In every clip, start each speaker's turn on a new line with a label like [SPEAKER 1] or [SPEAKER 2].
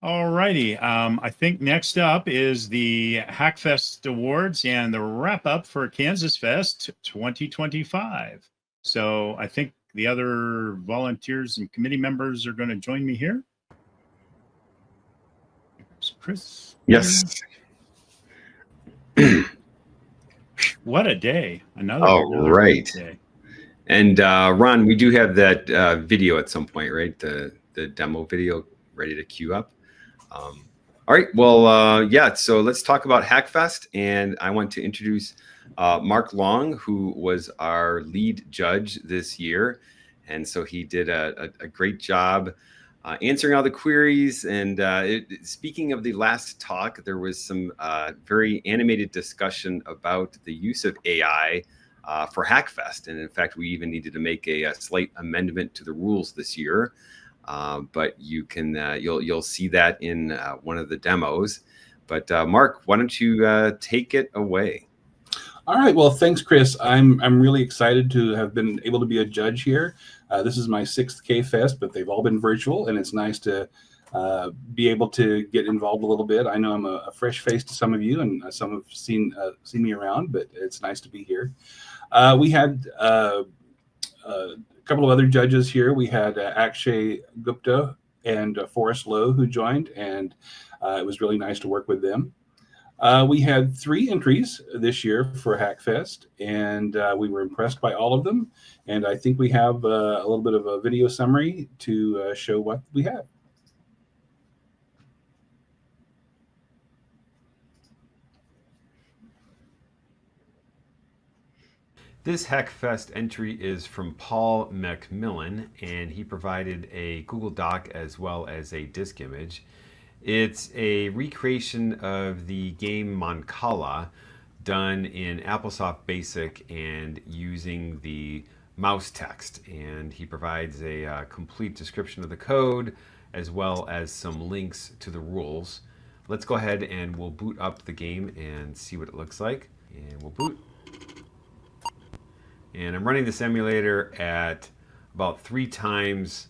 [SPEAKER 1] All righty. I think next up is the Hackfest Awards and the wrap up for KansasFest 2025. So I think the other volunteers and committee members are going to join me here. Chris.
[SPEAKER 2] Yes.
[SPEAKER 1] What a day. Another
[SPEAKER 2] right.
[SPEAKER 1] day.
[SPEAKER 2] And Ron, we do have that video at some point, right? The demo video ready to queue up. All right. Well, yeah. So let's talk about Hackfest. And I want to introduce Mark Long, who was our lead judge this year. And so he did a great job answering all the queries. And speaking of the last talk, there was some very animated discussion about the use of AI for Hackfest. And in fact, we even needed to make a slight amendment to the rules this year. But you can you'll see that in one of the demos. But Mark, why don't you take it away?
[SPEAKER 3] All right. Well, thanks, Chris. I'm really excited to have been able to be a judge here. This is my 6th KFest, but they've all been virtual, and it's nice to be able to get involved a little bit. I know I'm a fresh face to some of you, and some have seen me around, but it's nice to be here. We had a couple of other judges here. We had Akshay Gupta and Forrest Lowe who joined, and it was really nice to work with them. We had 3 entries this year for Hackfest, and we were impressed by all of them. And I think we have a little bit of a video summary to show what we have.
[SPEAKER 4] This Hackfest entry is from Paul Macmillan, and he provided a Google Doc as well as a disk image. It's a recreation of the game Mancala done in AppleSoft Basic and using the mouse text. And he provides a complete description of the code as well as some links to the rules. Let's go ahead and we'll boot up the game and see what it looks like. And we'll boot. And I'm running this emulator at about 3 times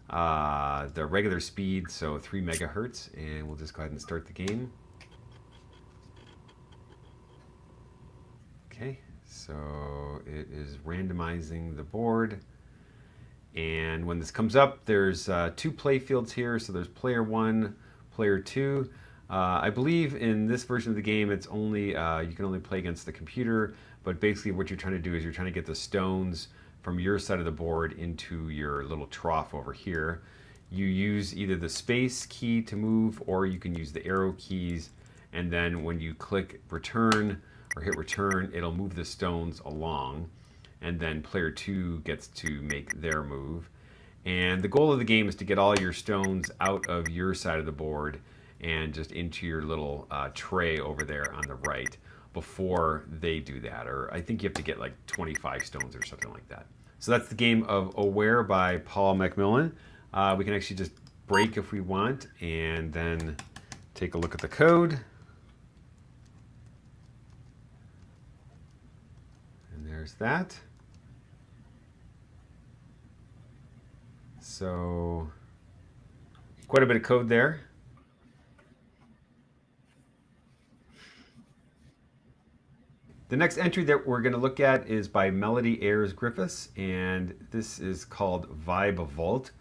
[SPEAKER 4] the regular speed, so 3 megahertz, and we'll just go ahead and start the game. Okay, so it is randomizing the board, and when this comes up, there's 2 play fields here. So there's player 1, player 2. I believe in this version of the game, it's only you can only play against the computer. But basically what you're trying to do is you're trying to get the stones from your side of the board into your little trough over here. You use either the space key to move, or you can use the arrow keys. And then when you click return or hit return, it'll move the stones along. And then player 2 gets to make their move. And the goal of the game is to get all your stones out of your side of the board and just into your little tray over there on the right before they do that. Or I think you have to get like 25 stones or something like that. So that's the game of Aware by Paul Macmillan. We can actually just break if we want and then take a look at the code. And there's that. So quite a bit of code there. The next entry that we're going to look at is by Melody Ayres Griffiths, and this is called Vibe Vault,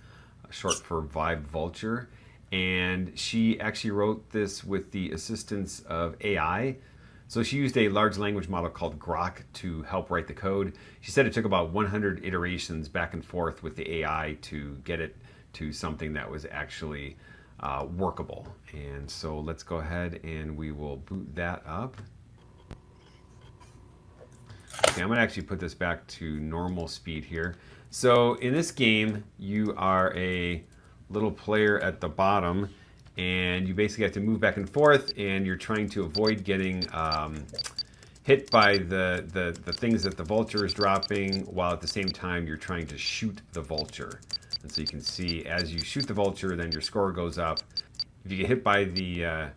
[SPEAKER 4] short for Vibe Vulture. And she actually wrote this with the assistance of AI. So she used a large language model called Grok to help write the code. She said it took about 100 iterations back and forth with the AI to get it to something that was actually workable. And so let's go ahead and we will boot that up. Okay, I'm going to actually put this back to normal speed here. So in this game, you are a little player at the bottom, and you basically have to move back and forth, and you're trying to avoid getting hit by the things that the vulture is dropping, while at the same time you're trying to shoot the vulture. And so you can see as you shoot the vulture, then your score goes up. If you get hit by the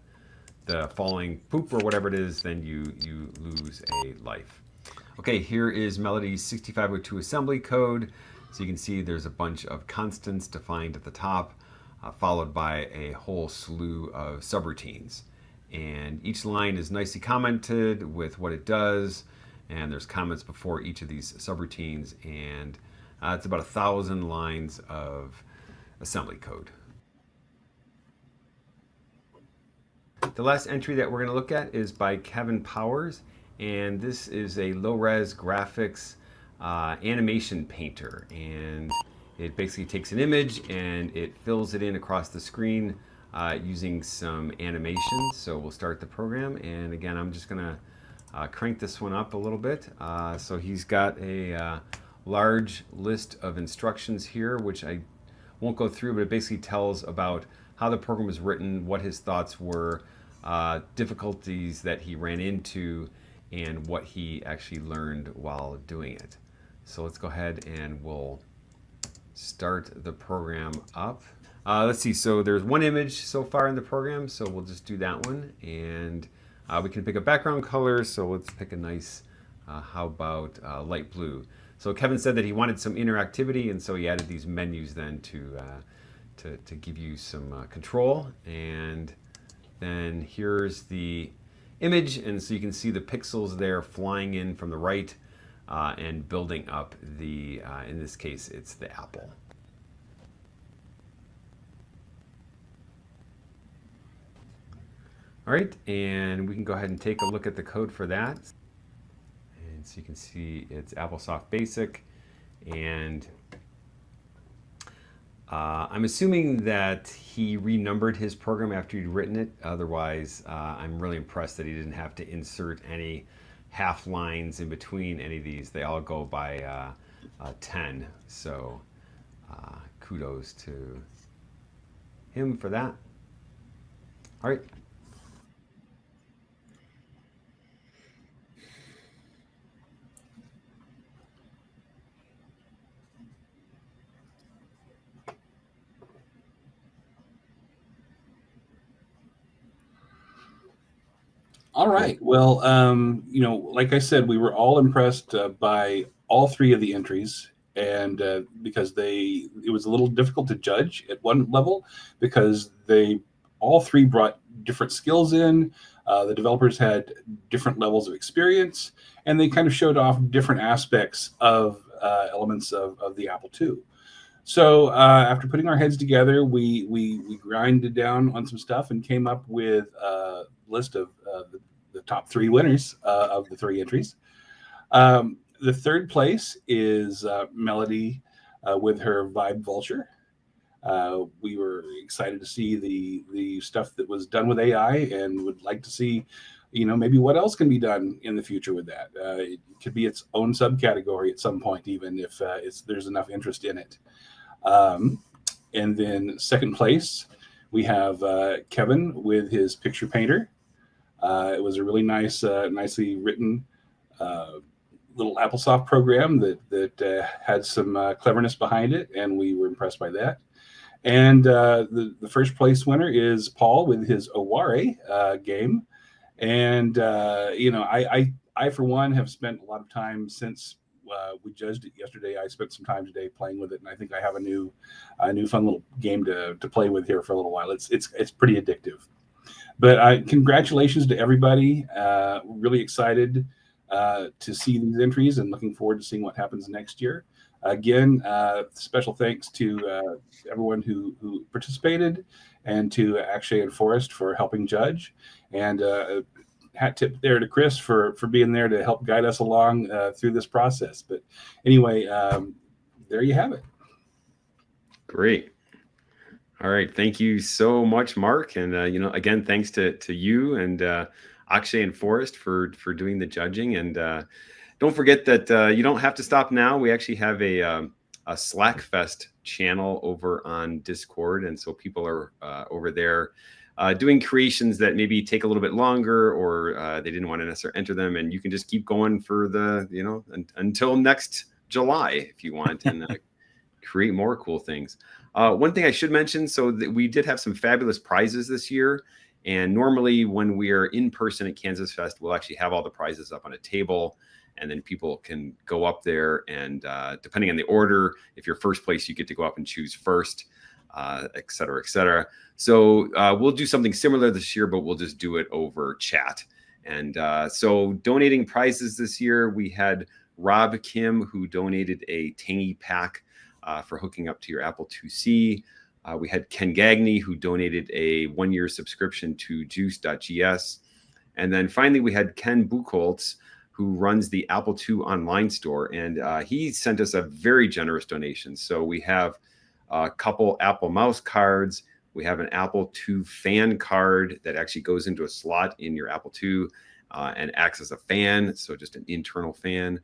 [SPEAKER 4] falling poop or whatever it is, then you lose a life. Okay, here is Melody's 6502 assembly code. So you can see there's a bunch of constants defined at the top. followed by a whole slew of subroutines. And each line is nicely commented with what it does, and there's comments before each of these subroutines, and it's about 1,000 lines of assembly code. The last entry that we're going to look at is by Kevin Powers, and this is a low-res graphics animation painter, and it basically takes an image and it fills it in across the screen using some animation. So we'll start the program, and again, I'm just going to crank this one up a little bit. So he's got a large list of instructions here, which I won't go through, but it basically tells about how the program was written, what his thoughts were, difficulties that he ran into, and what he actually learned while doing it. So let's go ahead and we'll start the program up. Let's see, so there's one image so far in the program, so we'll just do that one. And we can pick a background color, so let's pick a nice, how about light blue. So Kevin said that he wanted some interactivity, and so he added these menus then to give you some control. And then here's the image, and so you can see the pixels there flying in from the right and building up the, in this case, it's the apple. All right, and we can go ahead and take a look at the code for that. And so you can see it's AppleSoft Basic, and I'm assuming that he renumbered his program after he'd written it. Otherwise, I'm really impressed that he didn't have to insert any half lines in between any of these. They all go by 10. So kudos to him for that. All right.
[SPEAKER 3] All right. Well, like I said, we were all impressed by all three of the entries, and because it was a little difficult to judge at one level because they all three brought different skills in. The developers had different levels of experience, and they kind of showed off different aspects of elements of the Apple II. So after putting our heads together, we grinded down on some stuff and came up with a list of the top three winners of the three entries. The third place is Melody with her Vibe Vulture. We were excited to see the stuff that was done with AI, and would like to see, maybe what else can be done in the future with that. It could be its own subcategory at some point, even if there's enough interest in it. And then second place, we have Kevin with his Picture Painter. It was a really nice, nicely written little AppleSoft program that had some cleverness behind it, and we were impressed by that. And the first place winner is Paul with his Oware game. And I for one have spent a lot of time since we judged it yesterday. I spent some time today playing with it, and I think I have a new fun little game to play with here for a little while. It's pretty addictive. But congratulations to everybody. Really excited to see these entries and looking forward to seeing what happens next year. Again, special thanks to everyone who participated, and to Akshay and Forrest for helping judge. And hat tip there to Chris for being there to help guide us along through this process. But anyway, there you have it.
[SPEAKER 2] Great. All right. Thank you so much, Mark. And, again, thanks to you and Akshay and Forrest for doing the judging. And don't forget that you don't have to stop now. We actually have a Slackfest channel over on Discord. And so people are over there doing creations that maybe take a little bit longer, or they didn't want to necessarily enter them. And you can just keep going for until next July if you want, and create more cool things. One thing I should mention, so that we did have some fabulous prizes this year. And normally when we are in person at KansasFest, we'll actually have all the prizes up on a table, and then people can go up there and depending on the order, if you're first place, you get to go up and choose first. et cetera, et cetera. So we'll do something similar this year, but we'll just do it over chat. And so donating prizes this year, we had Rob Kim, who donated a Tangy pack for hooking up to your Apple IIc. We had Ken Gagney, who donated a 1-year subscription to juice.gs. And then finally, we had Ken Buchholz, who runs the Apple II online store. And he sent us a very generous donation. So we have a couple Apple mouse cards. We have an Apple II fan card that actually goes into a slot in your Apple II and acts as a fan. So just an internal fan.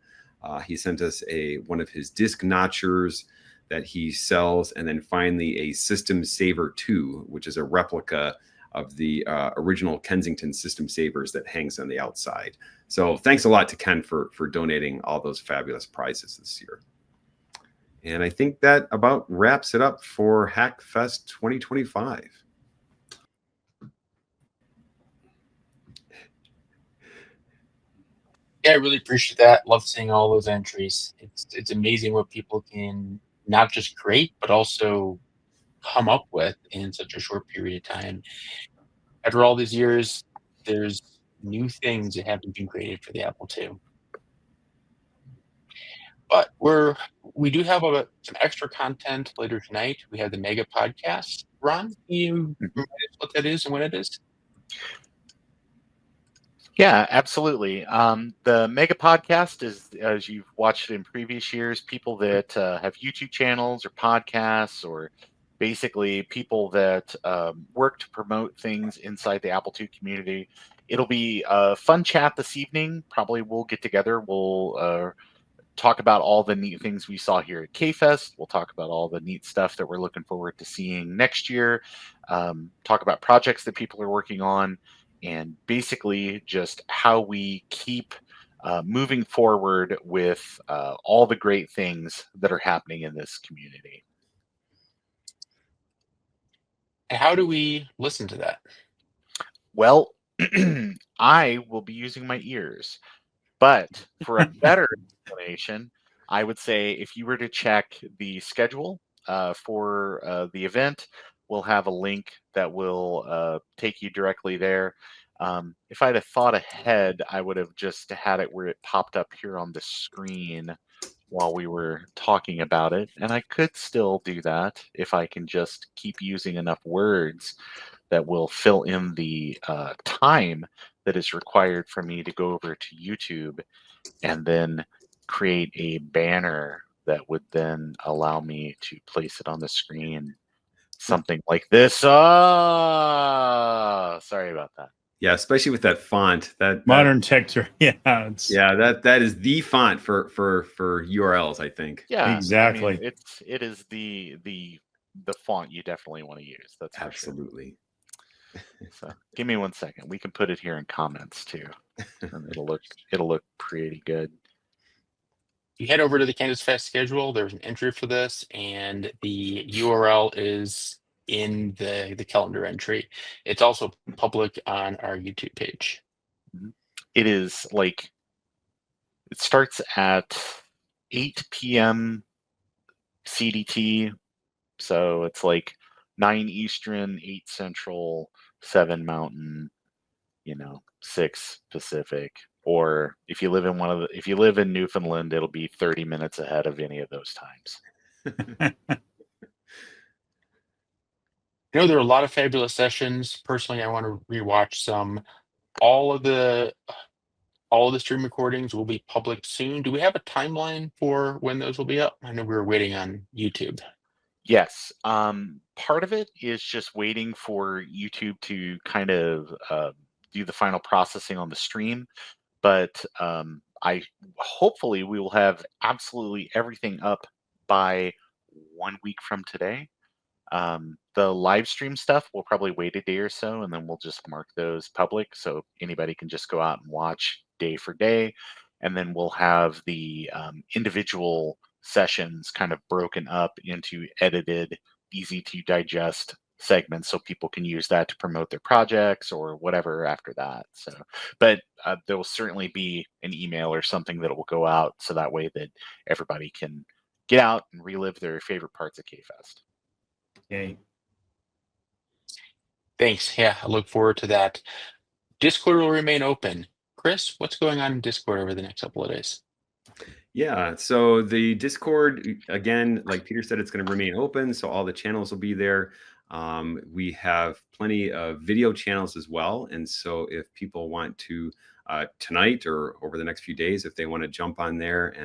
[SPEAKER 2] He sent us one of his disc notchers that he sells. And then finally a System Saver 2, which is a replica of the original Kensington System Savers that hangs on the outside. So thanks a lot to Ken for donating all those fabulous prizes this year. And I think that about wraps it up for Hackfest 2025.
[SPEAKER 5] Yeah, I really appreciate that. Love seeing all those entries. It's amazing what people can not just create, but also come up with in such a short period of time. After all these years, there's new things that haven't been created for the Apple II. But we do have some extra content later tonight. We have the Mega Podcast. Ron, can you remind us what that is and when it is?
[SPEAKER 6] Yeah, absolutely. The Mega Podcast is, as you've watched in previous years, people that have YouTube channels or podcasts, or basically people that work to promote things inside the Apple II community. It'll be a fun chat this evening. Probably we'll get together. We'll talk about all the neat things we saw here at KFest. We'll talk about all the neat stuff that we're looking forward to seeing next year. Talk about projects that people are working on, and basically just how we keep moving forward with all the great things that are happening in this community.
[SPEAKER 5] And how do we listen to that?
[SPEAKER 6] Well, I will be using my ears, but for a better explanation, I would say if you were to check the schedule for the event, we'll have a link that will take you directly there. If I'd have thought ahead, I would have just had it where it popped up here on the screen while we were talking about it. And I could still do that if I can just keep using enough words that will fill in the time that is required for me to go over to YouTube and then create a banner that would then allow me to place it on the screen. Something like this. Sorry about that.
[SPEAKER 2] Yeah, especially with that font. That
[SPEAKER 1] Modern tech. Yeah.
[SPEAKER 2] That is the font for URLs, I think.
[SPEAKER 6] Yeah,
[SPEAKER 1] Exactly.
[SPEAKER 6] I mean, it is the font you definitely want to use. That's
[SPEAKER 2] Absolutely.
[SPEAKER 6] for sure. So give me 1 second. We can put it here in comments too, and it'll look pretty good.
[SPEAKER 5] If you head over to the KansasFest schedule, there's an entry for this, and the URL is in the calendar entry. It's also public on our YouTube page.
[SPEAKER 6] It is like, it starts at 8 p.m. CDT, so it's like 9 Eastern, 8 Central, 7 Mountain, 6 Pacific. Or if you live in Newfoundland, it'll be 30 minutes ahead of any of those times.
[SPEAKER 5] I know there are a lot of fabulous sessions. Personally, I want to rewatch some. All of the stream recordings will be public soon. Do we have a timeline for when those will be up? I know we were waiting on YouTube.
[SPEAKER 6] Yes. Part of it is just waiting for YouTube to kind of do the final processing on the stream. But hopefully we will have absolutely everything up by 1 week from today. The live stream stuff will probably wait a day or so, and then we'll just mark those public so anybody can just go out and watch day for day. And then we'll have the individual sessions kind of broken up into edited, easy to digest segments so people can use that to promote their projects or whatever after that. So, but there will certainly be an email or something that will go out so that way that everybody can get out and relive their favorite parts of KFest.
[SPEAKER 1] Yay.
[SPEAKER 5] Thanks. Yeah, I look forward to that. Discord will remain open. Chris, what's going on in Discord over the next couple of days?
[SPEAKER 2] Yeah, so the Discord, again, like Peter said, it's going to remain open, so all the channels will be there. We have plenty of video channels as well, and so if people want to tonight or over the next few days, if they want to jump on there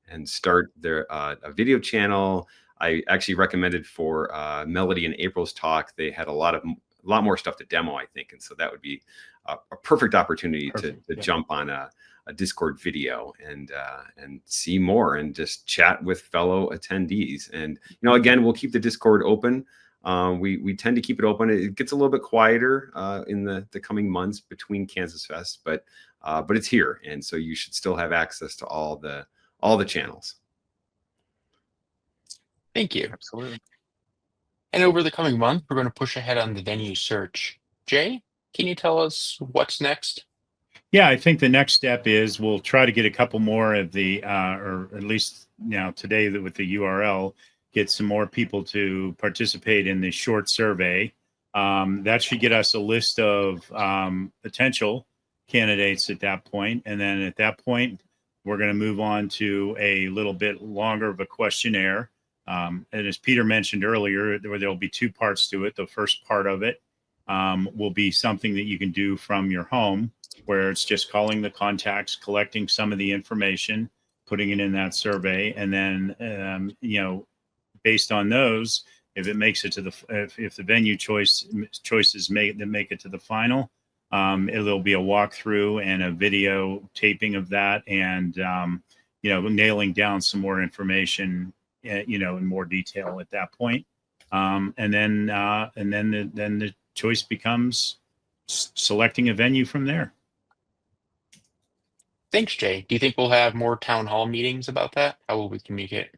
[SPEAKER 2] and start their a video channel, I actually recommended for Melody and April's talk. They had a lot more stuff to demo, I think, and so that would be a perfect opportunity to jump on a Discord video and see more and just chat with fellow attendees. And again, we'll keep the Discord open. We tend to keep it open. It gets a little bit quieter in the coming months between KansasFest, but it's here, and so you should still have access to all the channels.
[SPEAKER 5] Thank you.
[SPEAKER 6] Absolutely.
[SPEAKER 5] And over the coming month, we're going to push ahead on the venue search. Jay, can you tell us what's next?
[SPEAKER 1] Yeah, I think the next step is we'll try to get a couple more of the, or at least today with the URL, get some more people to participate in the short survey. That should get us a list of potential candidates at that point. And then at that point, we're going to move on to a little bit longer of a questionnaire. And as Peter mentioned earlier, there'll be two parts to it. The first part of it will be something that you can do from your home, where it's just calling the contacts, collecting some of the information, putting it in that survey, and then based on those, if it makes it to if the venue choices make it to the final, it'll be a walkthrough and a video taping of that, and nailing down some more information, in more detail at that point, and then the choice becomes selecting a venue from there.
[SPEAKER 5] Thanks, Jay. Do you think we'll have more town hall meetings about that? How will we communicate?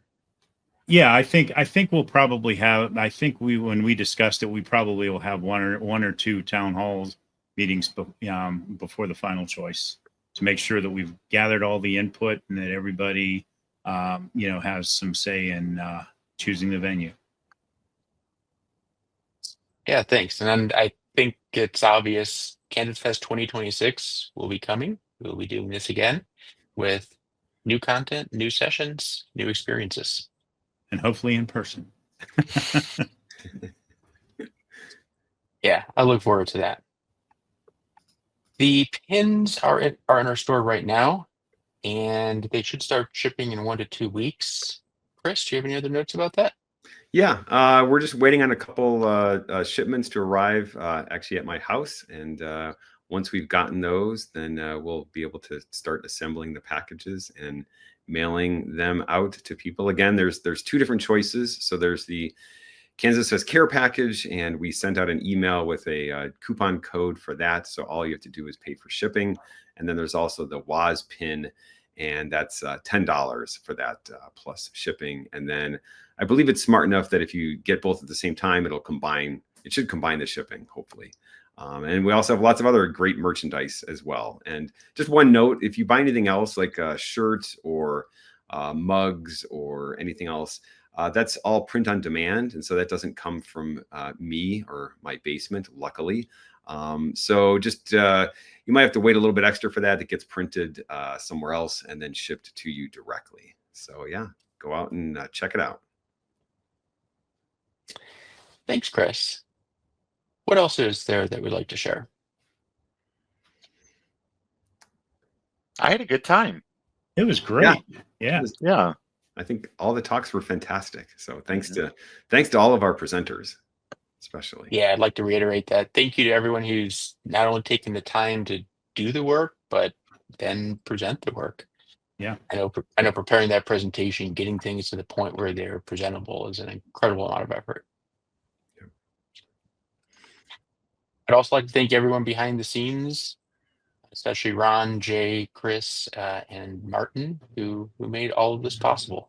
[SPEAKER 1] Yeah, I think we'll probably have. I think when we discussed it, we probably will have one or two town halls meetings before the final choice to make sure that we've gathered all the input and that everybody has some say in choosing the venue.
[SPEAKER 5] Yeah, thanks. And I think it's obvious KansasFest 2026 will be coming. We'll be doing this again with new content, new sessions, new experiences.
[SPEAKER 1] And hopefully in person.
[SPEAKER 5] Yeah, I look forward to that. The pins are in our store right now, and they should start shipping in 1 to 2 weeks. Chris, do you have any other notes about that?
[SPEAKER 2] Yeah, we're just waiting on a couple shipments to arrive actually at my house, and once we've gotten those, then we'll be able to start assembling the packages and mailing them out to people. Again, there's two different choices. So there's the KansasFest Care Package, and we sent out an email with a coupon code for that. So all you have to do is pay for shipping. And then there's also the WAS pin, and that's $10 for that plus shipping. And then I believe it's smart enough that if you get both at the same time, it should combine the shipping, hopefully. And we also have lots of other great merchandise as well. And just one note, if you buy anything else like shirts or mugs or anything else, that's all print on demand. And so that doesn't come from me or my basement, luckily. So just you might have to wait a little bit extra for that. It gets printed somewhere else and then shipped to you directly. So yeah, go out and check it out.
[SPEAKER 5] Thanks, Chris. What else is there that we'd like to share?
[SPEAKER 6] I had a good time.
[SPEAKER 1] It was great. Yeah.
[SPEAKER 6] Yeah.
[SPEAKER 2] I think all the talks were fantastic. So thanks to all of our presenters, especially.
[SPEAKER 5] Yeah, I'd like to reiterate that. Thank you to everyone who's not only taken the time to do the work, but then present the work.
[SPEAKER 1] Yeah.
[SPEAKER 5] I know preparing that presentation, getting things to the point where they're presentable is an incredible amount of effort.
[SPEAKER 2] Yeah.
[SPEAKER 5] I'd also like to thank everyone behind the scenes, especially Ron, Jay, Chris, and Martin, who made all of this possible.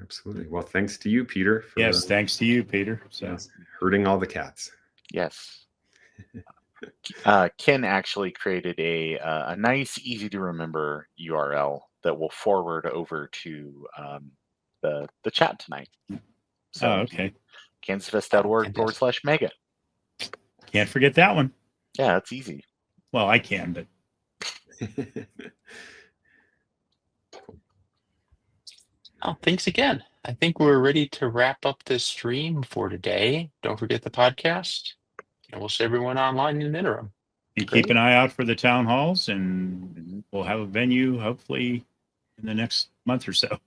[SPEAKER 2] Absolutely. Well, thanks to you, Peter.
[SPEAKER 1] Yes, thanks to you, Peter. So
[SPEAKER 2] herding all the cats.
[SPEAKER 6] Yes. Ken actually created a nice, easy to remember URL that will forward over to the chat tonight. So
[SPEAKER 1] Oh, okay.
[SPEAKER 6] KansasFest.org/mega.
[SPEAKER 1] Can't forget that one.
[SPEAKER 6] Yeah, it's easy.
[SPEAKER 1] Well, I can, but
[SPEAKER 5] Oh, thanks again. I think we're ready to wrap up this stream for today. Don't forget the podcast, and we'll see everyone online in the interim.
[SPEAKER 1] and
[SPEAKER 6] Great.
[SPEAKER 1] keep an eye out for the town halls, and
[SPEAKER 6] Mhm.
[SPEAKER 1] we'll have a venue hopefully in the next month or so.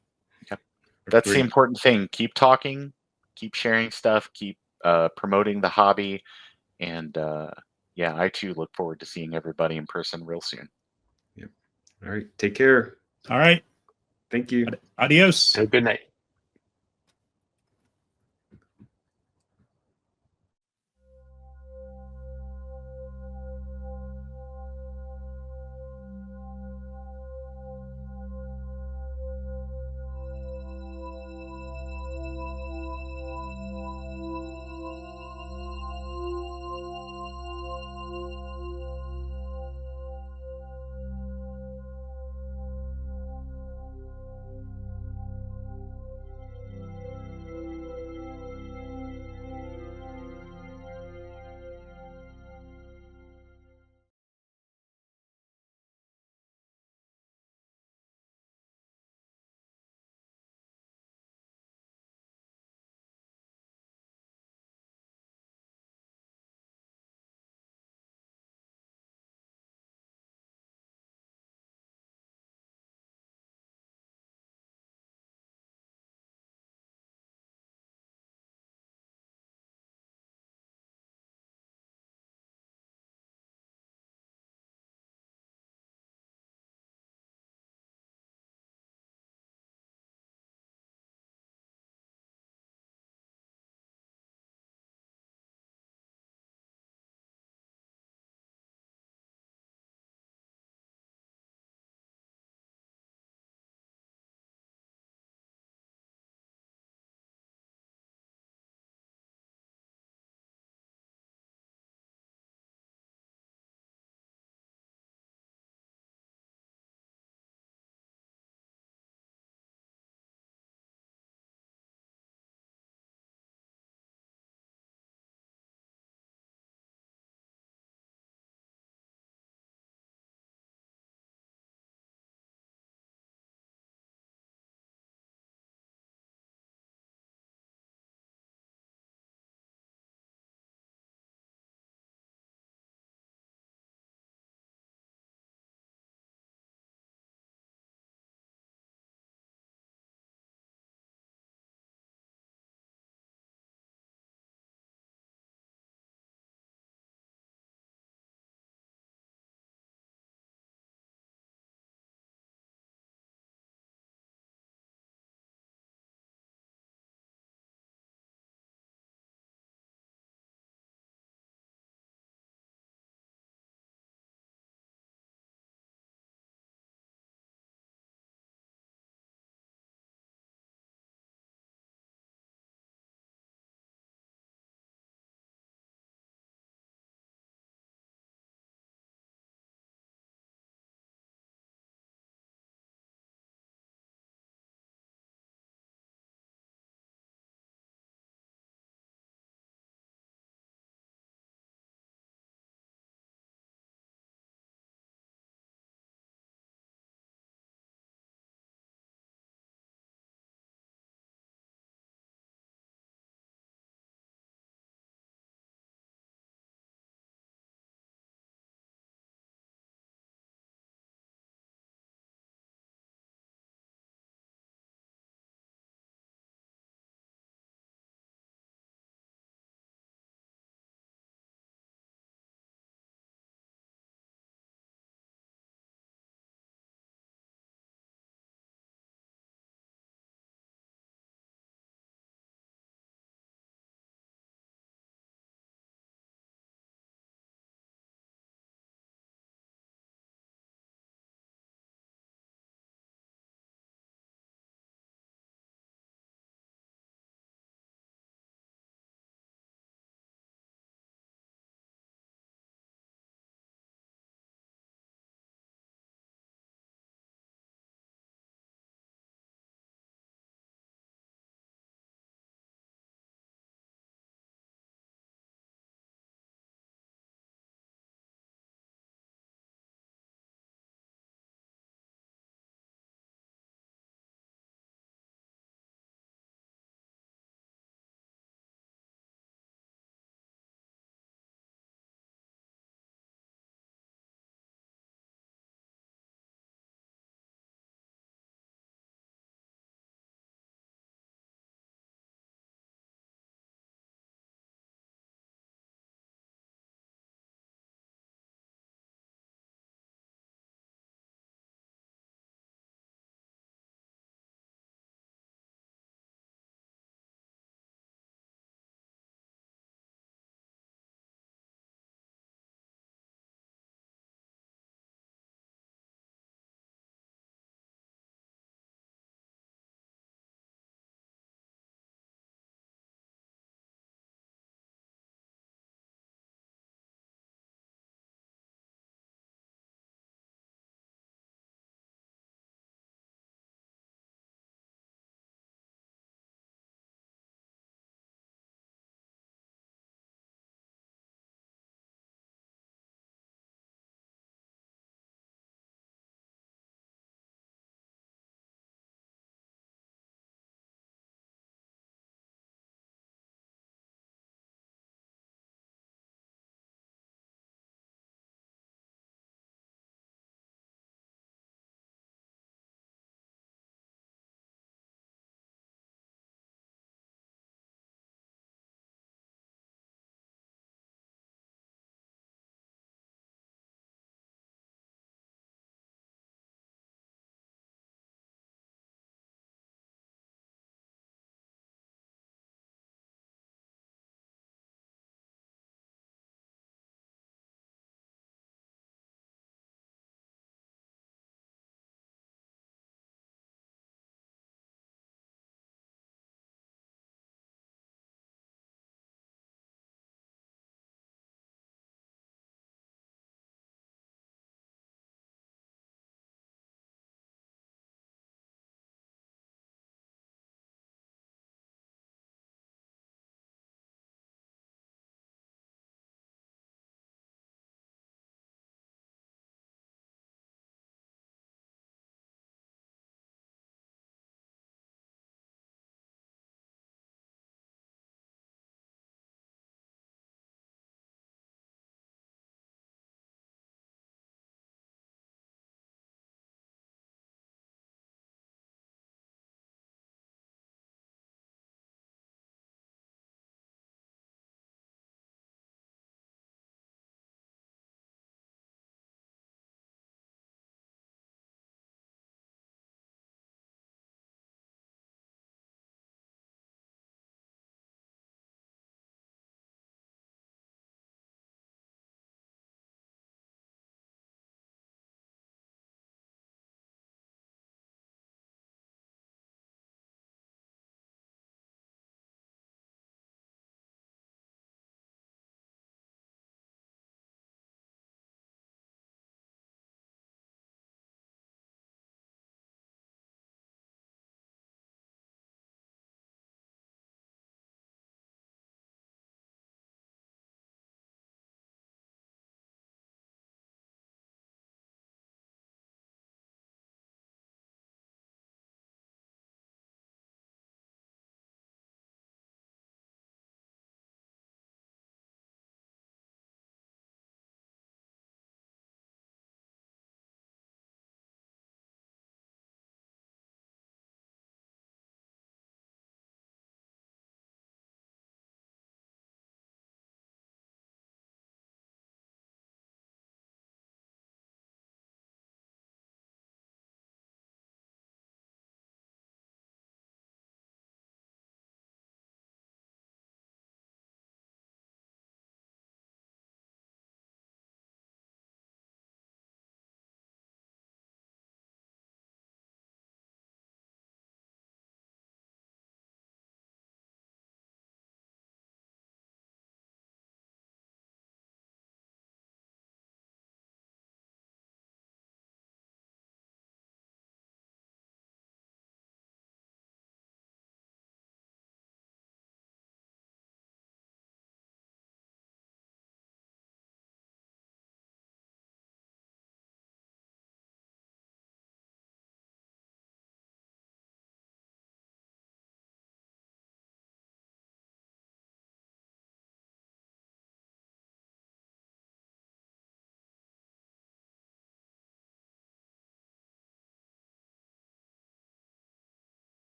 [SPEAKER 6] Yep.
[SPEAKER 1] Or
[SPEAKER 6] That's the
[SPEAKER 1] 3.
[SPEAKER 6] important thing. Keep talking, keep sharing stuff, keep promoting the hobby. And yeah, I too look forward to seeing everybody in person real soon.
[SPEAKER 2] All right. Take care.
[SPEAKER 1] All right.
[SPEAKER 2] Thank you.
[SPEAKER 1] Adios.
[SPEAKER 5] Have a good night.